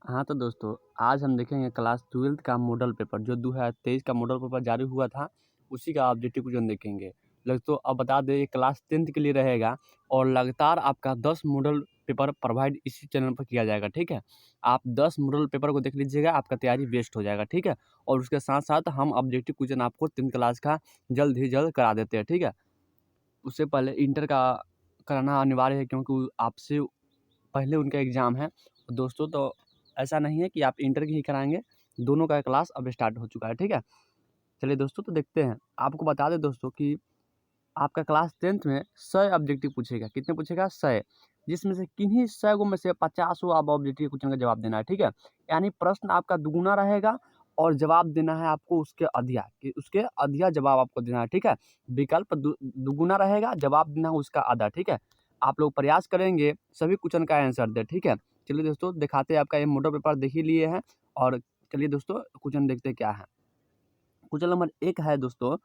हाँ, तो दोस्तों आज हम देखेंगे क्लास 12th का मॉडल पेपर जो 2023 का मॉडल पेपर जारी हुआ था, उसी का ऑब्जेक्टिव क्वेश्चन देखेंगे। दोस्तों अब बता दें ये क्लास 10th के लिए रहेगा और लगातार आपका 10 मॉडल पेपर प्रोवाइड इसी चैनल पर किया जाएगा, ठीक है? आप 10 मॉडल पेपर को देख लीजिएगा, आपका तैयारी बेस्ट हो जाएगा, ठीक है? और उसके साथ-साथ हम ऑब्जेक्टिव क्वेश्चन आपको 10th क्लास का जल्द ही जल्द करा देते हैं, ठीक है? उससे पहले इंटर का कराना अनिवार्य है क्योंकि आपसे पहले उनका एग्ज़ाम है। दोस्तों तो ऐसा नहीं है कि आप इंटर की ही कराएँगे, दोनों का क्लास अब स्टार्ट हो चुका है, ठीक है? चलिए दोस्तों तो देखते हैं। आपको बता दें दोस्तों कि आपका क्लास 10th में 100 ऑब्जेक्टिव पूछेगा, कितने पूछेगा? 100 जिसमें से किन्हीं 100 में से 50 आप ऑब्जेक्टिव क्वेश्चन का जवाब देना है, ठीक है? यानी प्रश्न आपका दुगुना रहेगा और जवाब देना है आपको उसके अधिया कि उसके अधिया जवाब आपको देना है, ठीक है? विकल्प दुगुना रहेगा, जवाब देना है उसका आधा, ठीक है? आप लोग प्रयास करेंगे सभी क्वेश्चन का आंसर दें, ठीक है? चलिए दोस्तों दिखाते हैं आपका ये मॉडल पेपर देख ही लिए हैं और चलिए दोस्तों क्वेश्चन देखते हैं क्या है। क्वेश्चन नंबर 1 है दोस्तों,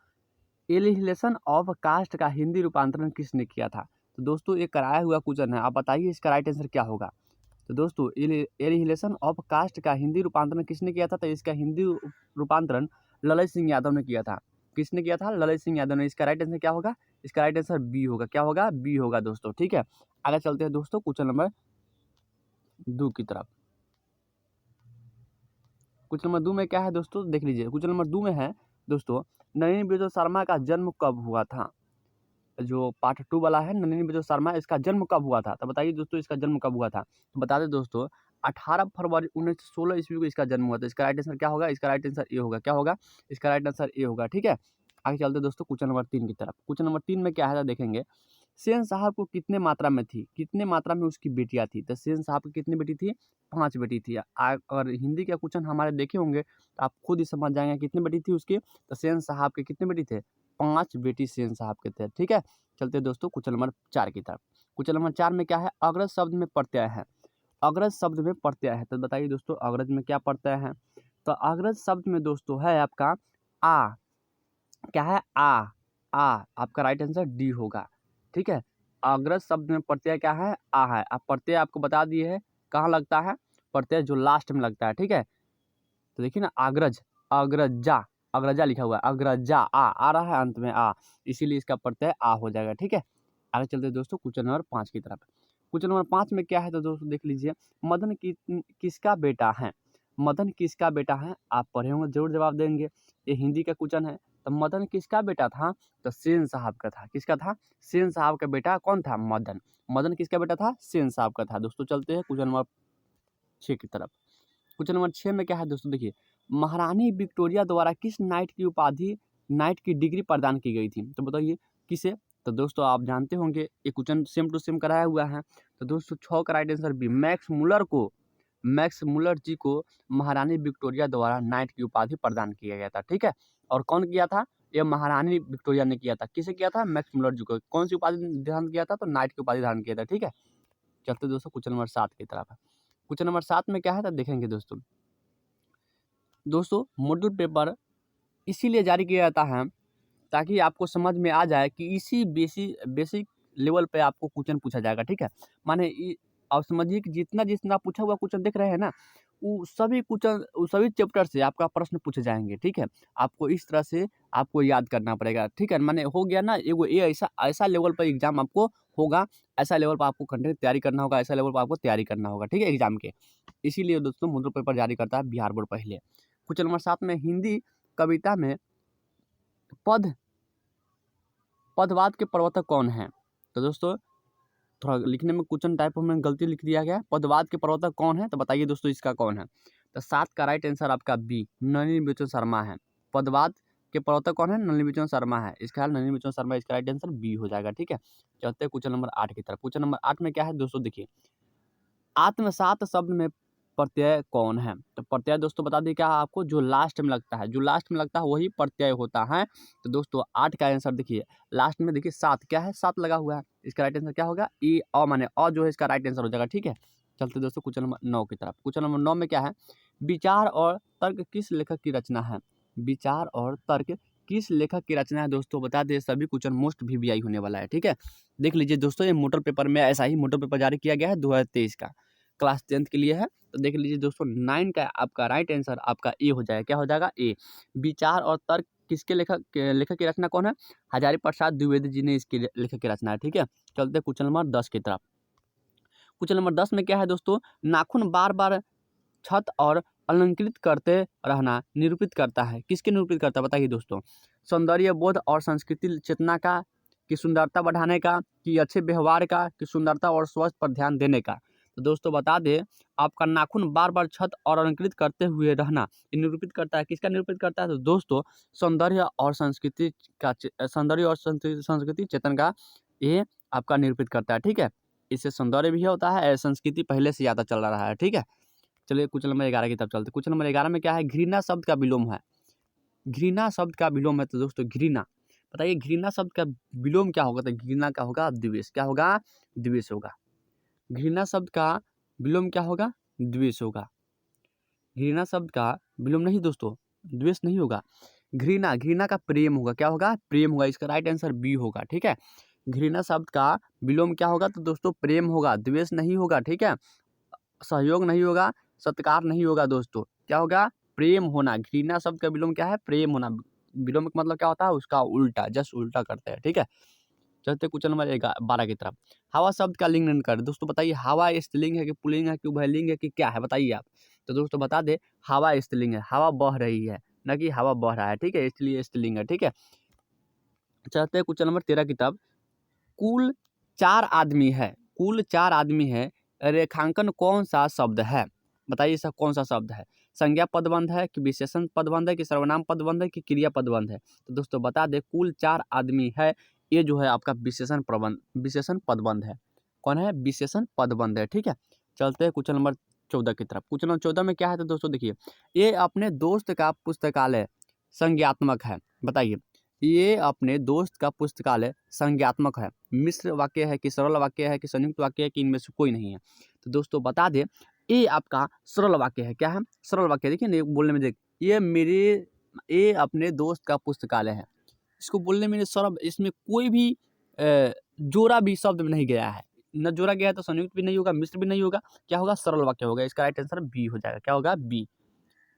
एलिहिलेशन ऑफ कास्ट का हिंदी रूपांतरण किसने किया था? तो दोस्तों ये कराया हुआ क्वेश्चन है, आप बताइए इसका राइट आंसर क्या होगा? तो दोस्तों एलिहिलेशन ऑफ कास्ट का हिंदी रूपांतरण किसने किया था? तो इसका हिंदी रूपांतरण ललित सिंह यादव ने किया था। किसने किया था? ललित सिंह यादव ने। इसका राइट आंसर क्या होगा? इसका राइट आंसर बी होगा। क्या होगा? बी होगा दोस्तों, ठीक है? आगे चलते हैं दोस्तों क्वेश्चन नंबर 2 की तरफ। क्वेश्चन नंबर 2 में क्या है दोस्तों? देख लीजिए। क्वेश्चन नंबर 2 में है दोस्तों, नलिनी बिजय शर्मा का जन्म कब हुआ था? जो पार्ट 2 वाला है नलिनी बिजय शर्मा, इसका जन्म कब हुआ था? तो बताइए दोस्तों इसका जन्म कब हुआ था? तो बता दें दोस्तों 18 फरवरी 1916 ईस्वी को इसका जन्म हुआ था। इसका राइट आंसर क्या होगा? इसका राइट आंसर ए होगा। क्या होगा? इसका राइट आंसर ए होगा, ठीक है? आगे चलते हैं दोस्तों क्वेश्चन नंबर 3 की तरफ। क्वेश्चन नंबर 3 में क्या है देखेंगे। सेन साहब को कितने मात्रा में थी? कितने मात्रा में उसकी बेटियाँ थी? तो सेन साहब की कितनी बेटी थी? 5 बेटी थी। और हिंदी का क्वेश्चन हमारे देखे होंगे तो आप खुद ही समझ जाएंगे कितनी बेटी थी उसकी। तो सेन साहब के कितने बेटी थे? 5 बेटी सेन साहब के थे, ठीक है? चलते दोस्तों क्वेश्चन नंबर 4 की तरफ। क्वेश्चन नंबर 4 में क्या है? अग्रज शब्द में प्रत्यय है। अग्रज शब्द में प्रत्यय है, तो बताइए दोस्तों अग्रज में क्या प्रत्यय है? तो अग्रज शब्द में दोस्तों है आपका आ। क्या है? आ। आपका राइट आंसर डी होगा, ठीक है? अग्रज शब्द में प्रत्यय क्या है? आ है। आप प्रत्यय आपको बता दिए है कहाँ लगता है? प्रत्यय जो लास्ट में लगता है, ठीक है? तो देखिए ना अग्रज, अग्रजा, अग्रजा लिखा हुआ है, अग्रजा आ रहा है अंत में आ, इसीलिए इसका प्रत्यय आ हो जाएगा, ठीक है? आगे चलते हैं दोस्तों क्वेश्चन नंबर 5 की तरफ। क्वेश्चन नंबर 5 में क्या है तो दोस्तों देख लीजिए। मदन किसका बेटा है? मदन किसका बेटा है? आप पढ़े होंगे जरूर जवाब देंगे। ये हिंदी का क्वेश्चन है। तो मदन किसका बेटा था? तो सेन साहब का था। किसका था? सेन साहब का बेटा कौन था? मदन। मदन किसका बेटा था? सेन साहब का था। दोस्तों चलते हैं क्वेश्चन नंबर 6 की तरफ। क्वेश्चन नंबर 6 में क्या है दोस्तों देखिए। महारानी विक्टोरिया द्वारा किस नाइट की उपाधि, नाइट की डिग्री प्रदान की गई थी? तो बताइए किसे? तो दोस्तों आप जानते होंगे ये क्वेश्चन सेम टू सेम कराया हुआ है। तो दोस्तों 6 का right answer B, Max Muller को, मैक्स मुलर जी को महारानी विक्टोरिया द्वारा नाइट की उपाधि प्रदान किया गया था, ठीक है? और कौन किया था? ये महारानी विक्टोरिया ने किया था। किसे किया था? मैक्स मुलर जी को। कौन सी उपाधि धारण किया था? तो नाइट की उपाधि धारण किया था, ठीक है? चलते दोस्तों क्वेश्चन नंबर 7 की तरफ। क्वेश्चन नंबर 7 में क्या है तो देखेंगे दोस्तों। दोस्तों मॉडल पेपर इसीलिए जारी किया जाता है ताकि आपको समझ में आ जाए कि इसी बेसिक लेवल पे आपको क्वेश्चन पूछा जाएगा, ठीक है? माने आप समझिए कि जितना जितना पूछा हुआ क्वेश्चन देख रहे हैं ना, वो सभी क्वेश्चन वो सभी चैप्टर से आपका प्रश्न पूछे जाएंगे, ठीक है? आपको इस तरह से आपको याद करना पड़ेगा, ठीक है? माने हो गया ना एगो ये ऐसा ऐसा लेवल पर एग्जाम आपको होगा, ऐसा लेवल पर आपको कंटेंट तैयारी करना होगा, ऐसा लेवल पर आपको तैयारी करना होगा, ठीक है? एग्जाम के इसीलिए दोस्तों मॉडल पेपर जारी करता है बिहार बोर्ड पहले। क्वेश्चन नंबर 7 में हिंदी कविता में पद पदवाद के प्रवर्तक कौन हैं? तो दोस्तों थोड़ा लिखने में क्वेश्चन टाइप में गलती लिख दिया गया है। पदवाद के प्रवर्तक कौन है? तो बताइए दोस्तों इसका कौन है? तो 7 का राइट आंसर आपका बी, नलिनी बिचन शर्मा है। पदवाद के प्रवर्तक कौन है? नलिनी बिचन शर्मा है। इसका नलिनी बिचन शर्मा, इसका राइट आंसर बी हो जाएगा, ठीक है? चलते हैं क्वेश्चन नंबर 8 की तरफ। क्वेश्चन नंबर 8 में क्या है दोस्तों देखिए। आत्मसात शब्द में प्रत्यय कौन है? तो प्रत्यय दोस्तों बता दें क्या आपको, जो लास्ट में लगता है, जो लास्ट में लगता है वही प्रत्यय होता है। तो दोस्तों 8 का आंसर देखिए, लास्ट में देखिए 7 क्या है? 7 लगा हुआ है। इसका राइट आंसर क्या होगा? ई अ, माने अ जो है इसका राइट आंसर हो जाएगा, ठीक है? चलते दोस्तों क्वेश्चन नंबर 9 की तरफ। क्वेश्चन नंबर 9 में क्या है? विचार और तर्क किस लेखक की रचना है? विचार और तर्क किस लेखक की रचना है? दोस्तों बता दें सभी क्वेश्चन मोस्ट भी आई होने वाला है, ठीक है? देख लीजिए दोस्तों ये मॉडल पेपर में ऐसा ही मॉडल पेपर जारी किया गया है 2023 का। क्लास 10th के लिए है। तो देख लीजिए दोस्तों 9 का आपका राइट आंसर आपका ए हो जाएगा। क्या हो जाएगा? ए। विचार और तर्क किसके लेखक की रचना कौन है? हजारी प्रसाद द्विवेदी जी ने इसकी लेखक की रचना है। ठीक है, चलते क्वेश्चन नंबर 10 की तरफ। क्वेश्चन नंबर 10 में क्या है दोस्तों? नाखून बार बार छत और अलंकृत करते रहना निरूपित करता है। किसके निरूपित करता है बताइए दोस्तों? सौंदर्य बोध और संस्कृति चेतना का, कि सुंदरता बढ़ाने का, कि अच्छे व्यवहार का, कि सुंदरता और स्वास्थ्य पर ध्यान देने का। तो दोस्तों बता दें, आपका नाखून बार बार छत और अलंकृत करते हुए रहना ये निरूपित करता है। किसका निरूपित करता है? तो दोस्तों सौंदर्य और संस्कृति का, सौंदर्य और संस्कृति चेतन का ये आपका निरूपित करता है। ठीक है, इससे सौंदर्य भी होता है, संस्कृति पहले से ज़्यादा चल रहा है। ठीक है, चलिए क्वेश्चन नंबर 11 की तरफ चलते हैं। क्वेश्चन नंबर 11 में क्या है? घृणा शब्द का विलोम है। घृणा शब्द का विलोम है। तो दोस्तों घृणा, बताइए घृणा शब्द का विलोम क्या होगा? तो घृणा का होगा द्वेष। क्या होगा? द्वेष होगा। घृणा शब्द का विलोम क्या होगा? द्वेष होगा। घृणा शब्द का विलोम नहीं दोस्तों, द्वेष नहीं होगा। घृणा, घृणा का प्रेम होगा। क्या होगा? प्रेम होगा। इसका राइट आंसर बी होगा। ठीक है, घृणा शब्द का विलोम क्या होगा? तो दोस्तों प्रेम होगा, द्वेष नहीं होगा। ठीक है, सहयोग नहीं होगा, सत्कार नहीं होगा दोस्तों। क्या होगा? प्रेम होना। घृणा शब्द का विलोम क्या है? प्रेम होना। विलोम का मतलब क्या होता है? उसका उल्टा, जस्ट उल्टा करते हैं। ठीक है, चलते क्वेश्चन नंबर 12 की तरफ। हवा शब्द का लिंग निर्णय करें। दोस्तों बताइए, हवा स्त्रीलिंग है कि पुल्लिंग है कि उभयलिंग है कि क्या है? बताइए आप। तो दोस्तों बता दे, हवा स्त्रीलिंग है, हवा बह रही है, न कि हवा बह रहा है। ठीक है, इसलिए स्त्रीलिंग है। ठीक है, चलते क्वेश्चन नंबर 13 की तरफ। कुल 4 आदमी है, कुल 4 आदमी है, रेखांकन कौन सा शब्द है? बताइए सब कौन सा शब्द है? संज्ञा पदबंध है कि विशेषण पदबंध है कि सर्वनाम पदबंध है कि क्रिया पदबंध है? तो दोस्तों बता दें, कुल 4 आदमी है, ये जो है आपका विशेषण पदबंध है। कौन है? विशेषण पदबंध है। ठीक है, चलते हैं क्वेश्चन नंबर 14 की तरफ। क्वेश्चन नंबर 14 में क्या है? तो दोस्तों देखिए, ये अपने दोस्त का पुस्तकालय संज्ञात्मक है। बताइए, ये अपने दोस्त का पुस्तकालय संज्ञात्मक है। मिश्र वाक्य है कि सरल वाक्य है कि संयुक्त वाक्य है कि इनमें से कोई नहीं है? तो दोस्तों बता दें, ये आपका सरल वाक्य है। क्या है? सरल वाक्य। देखिए ना, बोलने में देख, ये अपने दोस्त का पुस्तकालय है। इसको बोलने में सरल, इसमें कोई भी जोड़ा भी शब्द में नहीं गया है। न जोड़ा गया है तो संयुक्त भी नहीं होगा, मिश्र भी नहीं होगा। क्या होगा? सरल वाक्य होगा। इसका राइट आंसर बी हो जाएगा। क्या होगा? बी।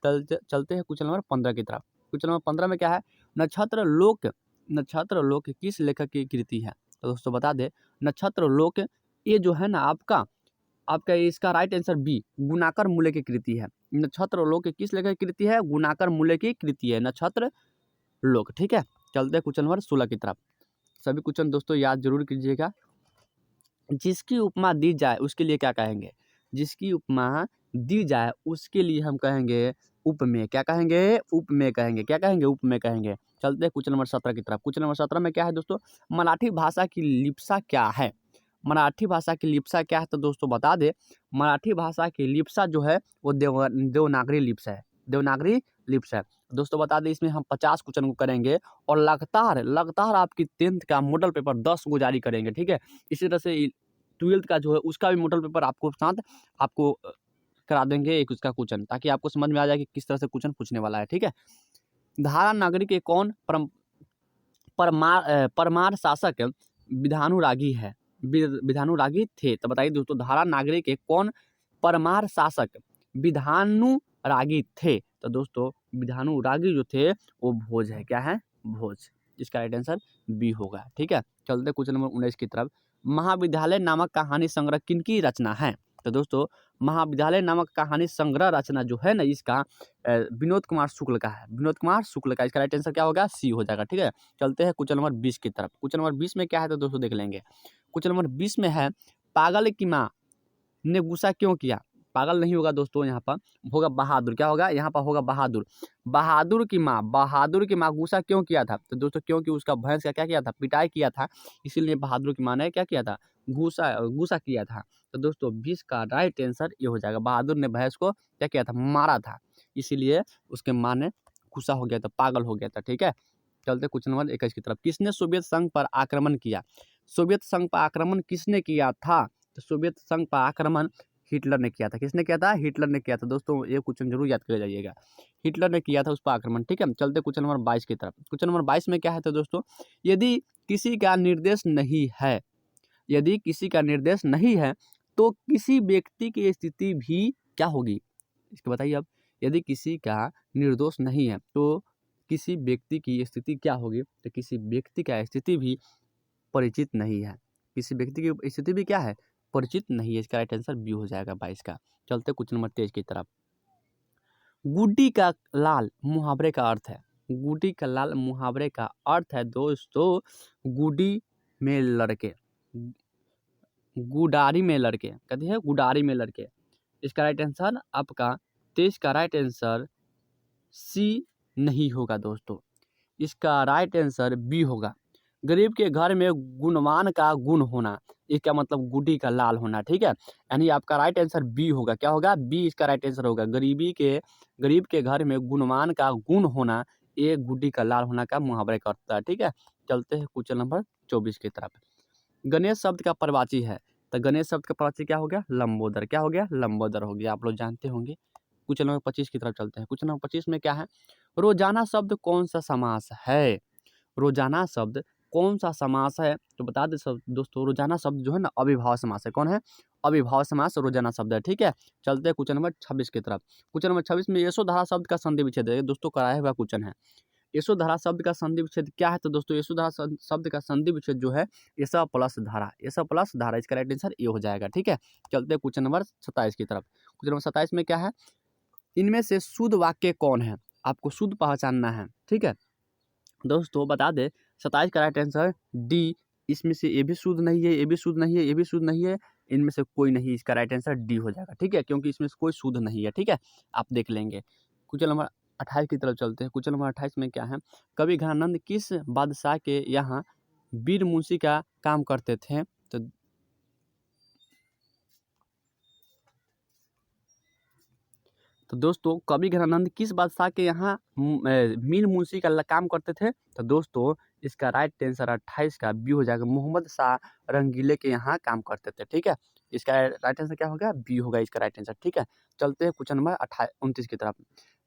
चलते हैं क्वेश्चन नंबर 15 की तरफ। क्वेश्चन नंबर 15 में क्या है? नक्षत्र लोक किस लेखक की कृति है? तो दोस्तों बता दें, नक्षत्र लोक ये जो है ना आपका इसका राइट आंसर बी, गुणाकर मूल्य की कृति है। नक्षत्र लोक किस लेखक की कृति है? गुणाकर मूल्य की कृति है नक्षत्र लोक। ठीक है, चलते हैं क्वेश्चन नंबर 16 की तरफ। सभी क्वेश्चन दोस्तों याद जरूर कीजिएगा। जिसकी उपमा दी जाए उसके लिए क्या कहेंगे? जिसकी उपमा दी जाए उसके लिए हम कहेंगे उपमेय। क्या कहेंगे? उपमेय कहेंगे। क्या कहेंगे? उपमेय कहेंगे। चलते हैं क्वेश्चन नंबर 17 की तरफ। क्वेश्चन नंबर 17 में क्या है दोस्तों? मराठी भाषा की लिप्सा क्या है? मराठी भाषा की लिप्सा क्या है? तो दोस्तों बता दें, मराठी भाषा की लिप्सा जो है वो देवनागरी लिप्सा है। देवनागरी लिप्सा है। दोस्तों बता दें, इसमें हम 50 क्वेश्चन को करेंगे और लगातार आपकी 10th का मॉडल पेपर 10 को जारी करेंगे। ठीक है, इसी तरह से 12th का जो है उसका भी मॉडल पेपर आपको करा देंगे एक उसका क्वेश्चन, ताकि आपको समझ में आ जाए कि किस तरह से क्वेश्चन पूछने वाला है। ठीक है, धारा नागरी के कौन परमार शासक विधानुरागी है? विधानुरागी थे? तो बताइए दोस्तों, धारा नागरी के कौन परमार शासक विधानुरागी थे? तो दोस्तों विधानुरागी जो थे वो भोज है। क्या है? भोज। इसका राइट आंसर बी होगा। ठीक है, चलते क्वेश्चन नंबर 19 की तरफ। महाविद्यालय नामक कहानी संग्रह किनकी रचना है? तो दोस्तों महाविद्यालय नामक कहानी संग्रह रचना जो है ना, इसका विनोद कुमार शुक्ल का है। विनोद कुमार शुक्ल का। इसका राइट आंसर क्या होगा? सी हो जाएगा। ठीक है, चलते हैं क्वेश्चन नंबर 20 की तरफ। क्वेश्चन नंबर 20 में क्या है? तो दोस्तों देख लेंगे। क्वेश्चन नंबर 20 में है, पागल की माँ ने गुस्सा क्यों किया? पागल नहीं होगा दोस्तों, यहाँ पर होगा बहादुर। क्या होगा? यहाँ पर होगा बहादुर। बहादुर की माँ गुस्सा क्यों किया था? तो दोस्तों क्योंकि उसका भैंस का क्या किया था? पिटाई किया था, इसीलिए बहादुर की माँ ने क्या किया था? गुस्सा किया था। तो दोस्तों 20 का राइट आंसर ये हो जाएगा। बहादुर ने भैंस को क्या किया था? मारा था, इसीलिए उसके माँ ने गुस्सा हो गया था, पागल हो गया था। ठीक है, चलते क्वेश्चन नंबर 21 की तरफ। किसने सोवियत संघ पर आक्रमण किया? सोवियत संघ पर आक्रमण किसने किया था? तो सोवियत संघ पर आक्रमण हिटलर ने किया था। किसने किया था? हिटलर ने किया था। दोस्तों ये क्वेश्चन जरूर याद कर जाइएगा, हिटलर ने किया था उस पर आक्रमण। ठीक है, चलते क्वेश्चन नंबर 22 की तरफ। क्वेश्चन नंबर 22 में क्या है? तो दोस्तों यदि किसी का निर्देश नहीं है तो किसी व्यक्ति की स्थिति भी क्या होगी, इसको बताइए अब। यदि किसी का निर्दोष नहीं है तो किसी व्यक्ति की स्थिति क्या होगी, तो किसी व्यक्ति का स्थिति भी परिचित नहीं है। किसी व्यक्ति की स्थिति भी क्या है, परिचित नहीं है। इसका राइट आंसर बी हो जाएगा 22 का। चलते क्वेश्चन नंबर 23 की तरफ। गुड्डी का लाल मुहावरे का अर्थ है। गुड्डी का लाल मुहावरे का अर्थ है दोस्तों, गुड्डी में लड़के, गुडारी में लड़के, कहते हैं गुडारी में लड़के। इसका राइट आंसर आपका 23 का राइट आंसर सी नहीं होगा दोस्तों, इसका राइट आंसर बी होगा। गरीब के घर में गुणवान का गुण होना, इसका मतलब गुड्डी का लाल होना, ठीक है। यानी आपका राइट आंसर बी होगा। क्या होगा, बी इसका राइट आंसर होगा। गरीब के घर में गुणवान का गुण होना, ये गुड्डी का लाल होना का मुहावरे करता है, ठीक है। चलते हैं क्वेश्चन नंबर 24 की तरफ। गणेश शब्द का प्रवाची है, तो गणेश शब्द का प्रवाची क्या हो गया, लंबोदर। क्या हो गया, लंबोदर हो गया, आप लोग जानते होंगे। क्वेश्चन नंबर 25 की तरफ चलते हैं। क्वेश्चन नंबर 25 में क्या है, रोजाना शब्द कौन सा समास है। रोजाना शब्द कौन सा समास है, तो बता दें सब दोस्तों, रोजाना शब्द जो है ना अविभाव समास है। कौन है, अविभाव समास रोजाना शब्द है, ठीक है। चलते हैं क्वेश्चन नंबर 26 की तरफ। क्वेश्चन नंबर 26 में यशोधरा शब्द का संधि विच्छेद है, दोस्तों कराया हुआ क्वेश्चन है। यशोधरा शब्द का संधि विच्छेद क्या है, तो दोस्तों यशोधरा शब्द का संधि विच्छेद जो है यश प्लस धारा, यश प्लस धारा, इसका राइट आंसर ये हो जाएगा, ठीक है। चलते हैं क्वेश्चन नंबर 27 की तरफ। क्वेश्चन नंबर 27 में क्या है, इनमें से शुद्ध वाक्य कौन है, आपको शुद्ध पहचानना है, ठीक है। दोस्तों बता दें 27 का राइट आंसर डी, इसमें से ये भी शुद्ध नहीं है, ये भी शुद्ध नहीं है, ये भी शुद्ध नहीं है, इनमें से कोई नहीं, इसका राइट आंसर डी हो जाएगा, ठीक है, क्योंकि इसमें से कोई शुद्ध नहीं है, ठीक है। आप देख लेंगे। क्वेश्चन नंबर 28 की तरफ चलते हैं। क्वेश्चन नंबर 28 में क्या है, कवि घनानंद किस बादशाह के यहाँ वीर मुंशी का काम करते थे, तो दोस्तों कवि घनानंद किस बादशाह के यहाँ मीर मुंशी का काम करते थे, तो दोस्तों इसका राइट आंसर 28 का बी हो जाएगा, मोहम्मद शाह रंगीले के यहाँ काम करते थे, ठीक है। इसका राइट आंसर क्या होगा, बी होगा इसका राइट आंसर, ठीक है। चलते हैं क्वेश्चन नंबर 29 की तरफ।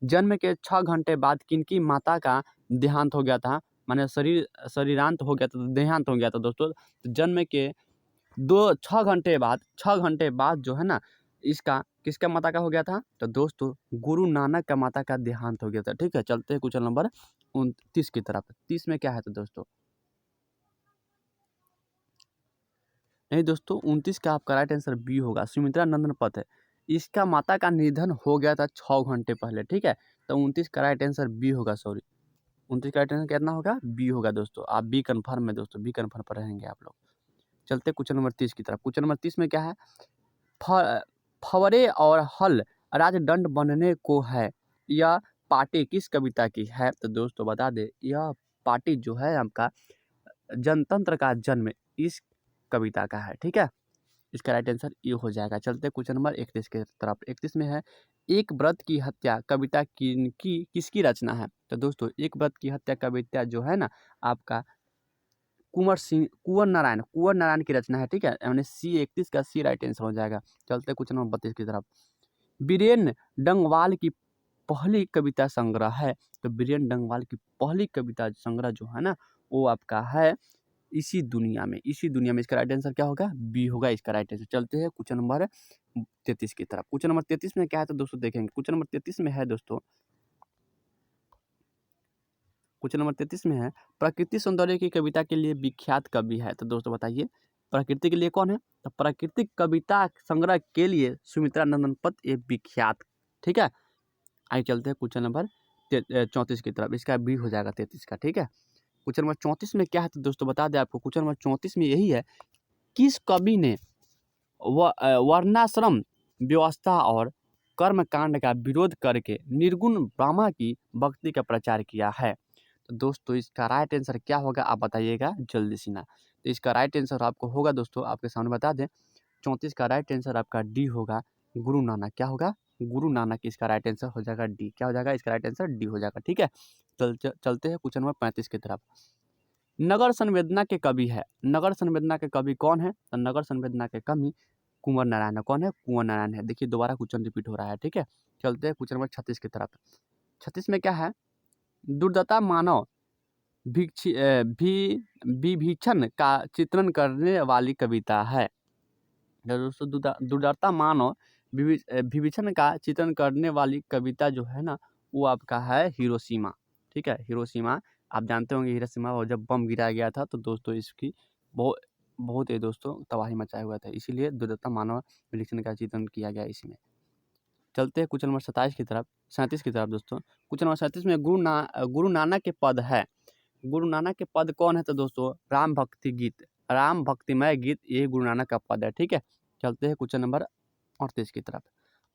जन्म के 6 घंटे बाद किनकी माता का देहांत हो गया था, माने शरीरांत हो गया था, देहांत हो गया था दोस्तों। जन्म के 6 घंटे बाद जो है ना, इसका किसका माता का हो गया था, तो दोस्तों गुरु नानक का माता का देहांत हो गया था, ठीक है। चलते हैं क्वेश्चन नंबर 29 की तरफ। 30 में क्या है, तो दोस्तों नहीं दोस्तों 29 का आपका राइट आंसर बी होगा, सुमित्रा नंदन पथ है, इसका माता का निधन हो गया था 6 घंटे पहले, ठीक है। तो 29 का राइट आंसर बी होगा, सॉरी 29 का राइट आंसर कितना होगा, बी होगा दोस्तों। आप बी कन्फर्म है दोस्तों, बी कन्फर्म पर रहेंगे आप लोग। चलते क्वेश्चन नंबर 30 की तरफ। क्वेश्चन नंबर 30 में क्या है, फवरे और हल राजदंड बनने को है, यह पार्टी किस कविता की है, तो दोस्तों बता दे यह पार्टी जो है आपका जनतंत्र का जन्म इस कविता का है, ठीक है। इसका राइट आंसर ये हो जाएगा। चलते क्वेश्चन नंबर 31 की तरफ। 31 में है, एक व्रत की हत्या कविता किसकी रचना है, तो दोस्तों एक व्रत की हत्या कविता जो है ना आपका कुंवर नारायण की रचना है, ठीक है। यानी सी 31 का सी राइट आंसर हो जाएगा। चलते क्वेश्चन नंबर 32 की तरफ। बीरेन डंगवाल की पहली कविता संग्रह है, तो बीरेन डंगवाल की पहली कविता संग्रह जो है ना वो आपका है इसी दुनिया में, इसी दुनिया में। इसका राइट आंसर क्या होगा, बी होगा इसका राइट आंसर। चलते हैं क्वेश्चन नंबर 33 की तरफ। क्वेश्चन नंबर 33 में क्या है, तो दोस्तों देखेंगे। क्वेश्चन नंबर 33 में है दोस्तों, क्वेश्चन नंबर 33 में है, प्रकृति सौंदर्य की कविता के लिए विख्यात कवि है, तो दोस्तों बताइए प्रकृति के लिए कौन है, तो प्राकृतिक कविता संग्रह के लिए सुमित्रा नंदन पथ ये विख्यात, ठीक है। आइए चलते हैं क्वेश्चन नंबर 34 की तरफ। इसका बी हो जाएगा 33 का, ठीक है। क्वेश्चन नंबर 34 में क्या है, तो दोस्तों बता दें आपको, क्वेश्चन नंबर 34 में यही है, किस कवि ने वर्णाश्रम व्यवस्था और कर्मकांड का विरोध करके निर्गुण ब्रह्मा की भक्ति का प्रचार किया है, तो दोस्तों इसका राइट आंसर क्या होगा, आप बताइएगा जल्दी से ना। तो इसका राइट आंसर आपको होगा दोस्तों, आपके सामने बता दें 34 का राइट आंसर आपका डी होगा, गुरु नानक। क्या होगा, गुरु नानक, इसका राइट आंसर हो जाएगा डी। क्या हो जाएगा, इसका राइट आंसर डी हो जाएगा, ठीक है। चलते हैं क्वेश्चन नंबर 35 की तरफ। नगर संवेदना के कवि है, नगर संवेदना के कवि कौन है, तो नगर संवेदना के कवि कुंवर नारायण है। कौन है, कुंवर नारायण है। देखिए दोबारा क्वेश्चन रिपीट हो रहा है, ठीक है। चलते हैं क्वेश्चन नंबर 36 की तरफ। 36 में क्या है, दुर्दशा मानव विभीषण का चित्रण करने वाली कविता है, तो दोस्तों दुर्दर्ता मानव विभीषण का चित्रण करने वाली कविता जो है ना, वो आपका है हिरोशिमा। ठीक है, हिरोशिमा आप जानते होंगे, हिरोशिमा और जब बम गिराया गया था तो दोस्तों इसकी बहुत बहुत ये दोस्तों तबाही मचाया हुआ था, इसीलिए दुर्दर्ता मानव विभीषण का चित्रण किया गया इसमें। चलते हैं क्वेश्चन नंबर 27 की तरफ, 37 की तरफ दोस्तों। क्वेश्चन नंबर 37 में गुरु नानक के पद है। गुरु नानक के पद कौन है? तो दोस्तों राम भक्ति गीत, राम भक्तिमय गीत, ये गुरु नानक का पद है। ठीक है, चलते हैं क्वेश्चन नंबर 38 की तरफ।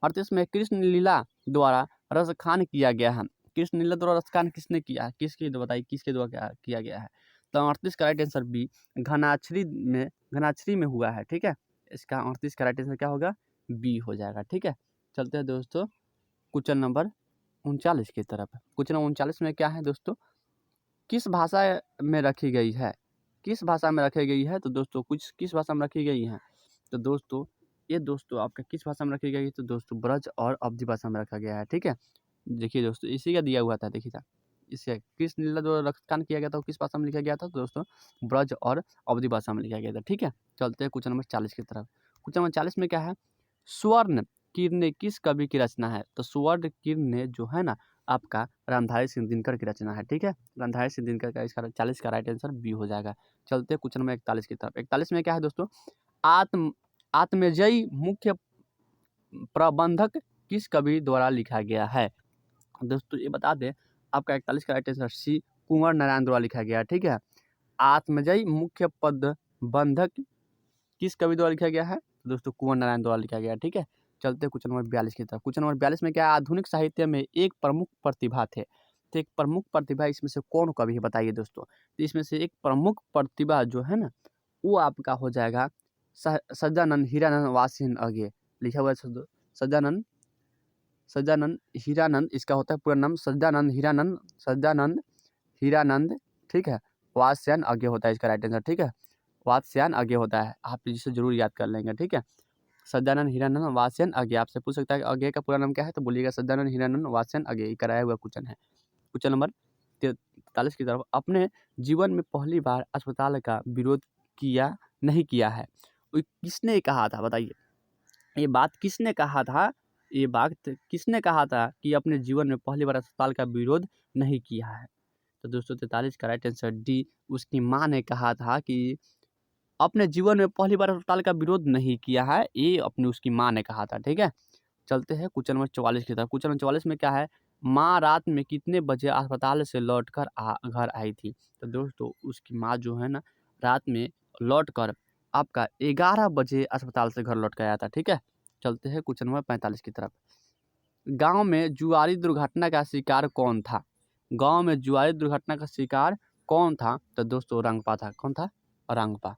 38 में कृष्ण लीला द्वारा रसखान किया गया है। कृष्ण लीला द्वारा रसखान किसने किया है? किसके बताइए, किसके द्वारा किया गया है? तो 38 का राइट आंसर बी, घनाक्षरी में हुआ है। ठीक है, इसका 38 का राइट आंसर क्या होगा? बी हो जाएगा। ठीक है, चलते हैं दोस्तों क्वेश्चन नंबर 39 की तरफ। क्वेश्चन नंबर 39 में क्या है दोस्तों? किस भाषा में रखी गई है? किस भाषा में रखी गई है? तो दोस्तों कुछ किस भाषा में रखी गई है? तो दोस्तों ये दोस्तों आपका किस भाषा में रखी गई है? तो दोस्तों ब्रज और अवधी भाषा में रखा गया है। ठीक है, देखिए दोस्तों इसी का दिया हुआ था, देखिए था इससे कृष्ण लीला जो रक्षकान किया गया था वो किस भाषा में लिखा गया था? तो दोस्तों ब्रज और अवधी भाषा में लिखा गया था। ठीक है, चलते हैं क्वेश्चन नंबर 40 की तरफ। क्वेश्चन नंबर 40 में क्या है? स्वर्ण किरणें किस कवि की रचना है? तो स्वर्ण किरणें जो है ना आपका रामधारी सिंह दिनकर की रचना है। ठीक है, रामधारी सिंह दिनकर का इसका 40 का राइट आंसर बी हो जाएगा। चलते हैं क्वेश्चन नंबर 41 की तरफ। 41 में क्या है दोस्तों? आत्मजयी मुख्य प्रबंधक किस कवि द्वारा लिखा गया है? दोस्तों ये बता दें, आपका 41 का राइट आंसर सी, कुंवर नारायण द्वारा लिखा गया है। ठीक है, आत्मजयी मुख्य प्रबंधक किस कवि द्वारा लिखा गया है? तो दोस्तों कुंवर नारायण द्वारा लिखा गया है। ठीक है, चलते हैं क्वेश्चन नंबर 42 की तरफ। क्वेश्चन नंबर 42 में क्या है? आधुनिक साहित्य में एक प्रमुख प्रतिभा थे। तो एक प्रमुख प्रतिभा इसमें से कौन कवि है बताइए दोस्तों? तो इसमें से एक प्रमुख प्रतिभा जो है ना वो आपका हो जाएगा सज्जानंद हीरानंद वासिन अगे, लिखा हुआ है सज्जानंद हीरानंद, इसका होता है पूरा नाम सज्जानंद हीरानंद। ठीक है, वात्स्यायन अगे होता है इसका राइट आंसर। ठीक है, वात्स्यायन अगे होता है, आप जिसे जरूर याद कर लेंगे। ठीक है, सज्जानंद हीरानंद वात्स्यायन अगे, आपसे पूछ सकता है अगे का पूरा नाम क्या है? तो बोलिएगा सज्जानंद हीरानंद वात्स्यायन अगे, कराया हुआ क्वेश्चन है। क्वेश्चन नंबर 43 की तरफ। अपने जीवन में पहली बार अस्पताल का विरोध किया नहीं किया है, किसने कहा था बताइए? ये बात किसने कहा था? ये बात किसने कहा था कि अपने जीवन में पहली बार अस्पताल का विरोध नहीं किया है? तो दोस्तों 43 का राइट आंसर डी, उसकी माँ ने कहा था कि अपने जीवन में पहली बार अस्पताल का विरोध नहीं किया है, ये अपनी उसकी माँ ने कहा था। ठीक है, चलते हैं क्वेश्चन नंबर 44 की तरफ। क्वेश्चन नंबर 44 में क्या है? माँ रात में कितने बजे अस्पताल से लौटकर घर आई थी? तो दोस्तों उसकी माँ जो है ना रात में लौटकर आपका 11 बजे अस्पताल से घर लौट कर आया था। ठीक है, चलते हैं क्वेश्चन नंबर 45 की तरफ। गांव में जुआरी दुर्घटना का शिकार कौन था? गांव में जुआरी दुर्घटना का शिकार कौन था? तो दोस्तों रंगपा था। कौन था? रंगपा।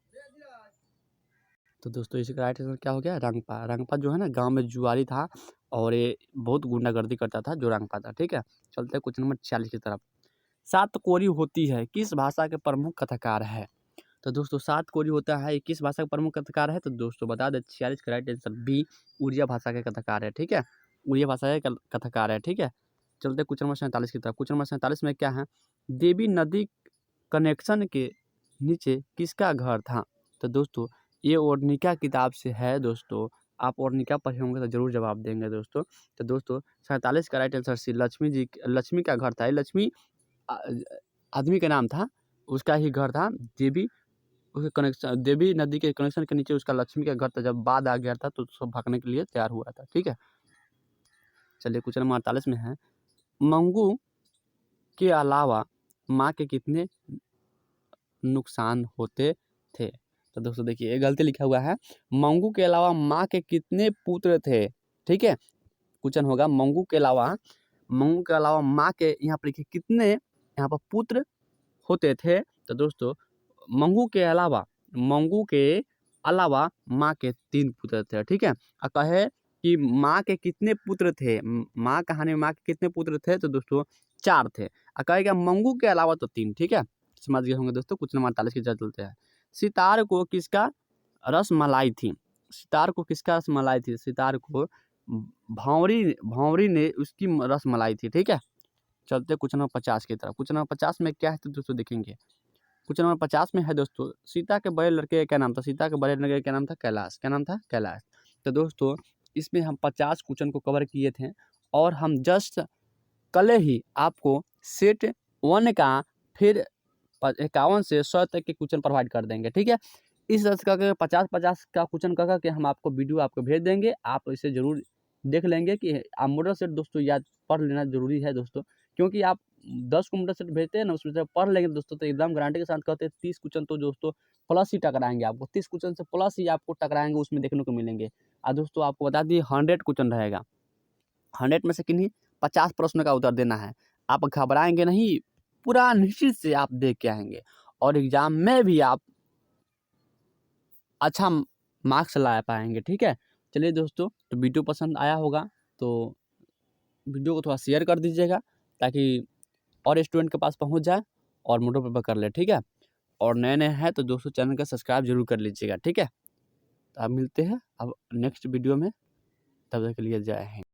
तो दोस्तों इसका राइट आंसर क्या हो गया? रंगपा। रंगपा जो है ना गांव में जुआरी था और ये बहुत गुंडागर्दी करता था, जो रंगपा था। ठीक है, चलते हैं क्वेश्चन नंबर 46 की तरफ। सात कोरी होती है किस भाषा के प्रमुख कथाकार है? तो दोस्तों सात कोरी होता है ये किस भाषा का प्रमुख कथाकार है? तो दोस्तों बता दें 46 का राइट आंसर बी, उड़िया भाषा के कथाकार है। ठीक है, उड़िया भाषा के कथाकार है। ठीक है, चलते क्वेश्चन नंबर 47 की तरफ। क्वेश्चन नंबर 47 में क्या है? देवी नदी कनेक्शन के नीचे किसका घर था? तो दोस्तों ये ओरनिका किताब से है दोस्तों, आप ओरनिका पढ़े होंगे तो जरूर जवाब देंगे दोस्तों। तो दोस्तों 47 का राइट आंसर सी, लक्ष्मी का घर था। ये लक्ष्मी आदमी का नाम था, उसका ही घर था। देवी उसके कनेक्शन, देवी नदी के कनेक्शन के नीचे उसका लक्ष्मी का घर था। जब बाढ़ आ गया था तो सब भागने के लिए तैयार हुआ था। ठीक है, चलिए क्वेश्चन नंबर 48 में है, मंगू के अलावा माँ के कितने नुकसान होते थे? तो दोस्तों देखिए ये गलती लिखा हुआ है, मंगू के अलावा माँ के कितने पुत्र थे? ठीक है, क्वेश्चन होगा मंगू के अलावा माँ के यहाँ पर लिखिए कितने यहाँ पर पुत्र होते थे? तो दोस्तों मंगू के अलावा माँ के 3 पुत्र थे। ठीक है, और कहे कि माँ के कितने पुत्र थे, माँ कहानी में माँ के कितने पुत्र थे? तो दोस्तों 4 थे, और कहेगा मंगू के अलावा तो 3। ठीक है, समझ गए होंगे दोस्तों। क्वेश्चन नंबर 48 की तरफ चलते हैं। सितार को किसका रसमलाई थी? सितार को किसका रसमलाई थी? सितार को भंवरी ने उसकी रसमलाई थी। ठीक है, चलते क्वेश्चन नंबर 50 की तरफ। क्वेश्चन नंबर 50 में क्या है तो दोस्तों देखेंगे। क्वेश्चन नंबर 50 में है दोस्तों, सीता के बड़े लड़के का क्या नाम था? सीता के बड़े लड़के का क्या नाम था? कैलाश। क्या नाम था? कैलाश। तो दोस्तों इसमें हम 50 क्वेश्चन को कवर किए थे और हम जस्ट कल ही आपको सेट 1 का फिर 51 से 100 तक के क्वेश्चन प्रोवाइड कर देंगे, ठीक है। इस तरह से करके 50-50 का क्वेश्चन कर के हम आपको वीडियो आपको भेज देंगे। आप इसे ज़रूर देख लेंगे कि आप मॉडल सेट दोस्तों याद पढ़ लेना ज़रूरी है दोस्तों, क्योंकि आप 10 को मॉडल सेट भेजते हैं ना, उसमें से पढ़ लेंगे दोस्तों तो एकदम गारंटी के साथ कहते हैं 30 क्वेश्चन तो दोस्तों प्लस ही टकराएँगे आपको, 30 क्वेश्चन से प्लस ही आपको टकराएँगे उसमें देखने को मिलेंगे। और दोस्तों आपको बता दिए 100 क्वेश्चन रहेगा, 100 में से किन्हीं 50 प्रश्न का उत्तर देना है। आप घबराएँगे नहीं, पूरा निश्चित से आप देख के आएँगे और एग्ज़ाम में भी आप अच्छा मार्क्स ला पाएँगे, ठीक है। चलिए दोस्तों, तो वीडियो पसंद आया होगा तो वीडियो को थोड़ा शेयर कर दीजिएगा ताकि और स्टूडेंट के पास पहुँच जाए और मॉडल पेपर कर ले, ठीक है। और नए-नए हैं तो दोस्तों चैनल को सब्सक्राइब ज़रूर कर लीजिएगा, ठीक है। तो अब मिलते हैं अब नेक्स्ट वीडियो में, तब तक के लिए जय हिंद।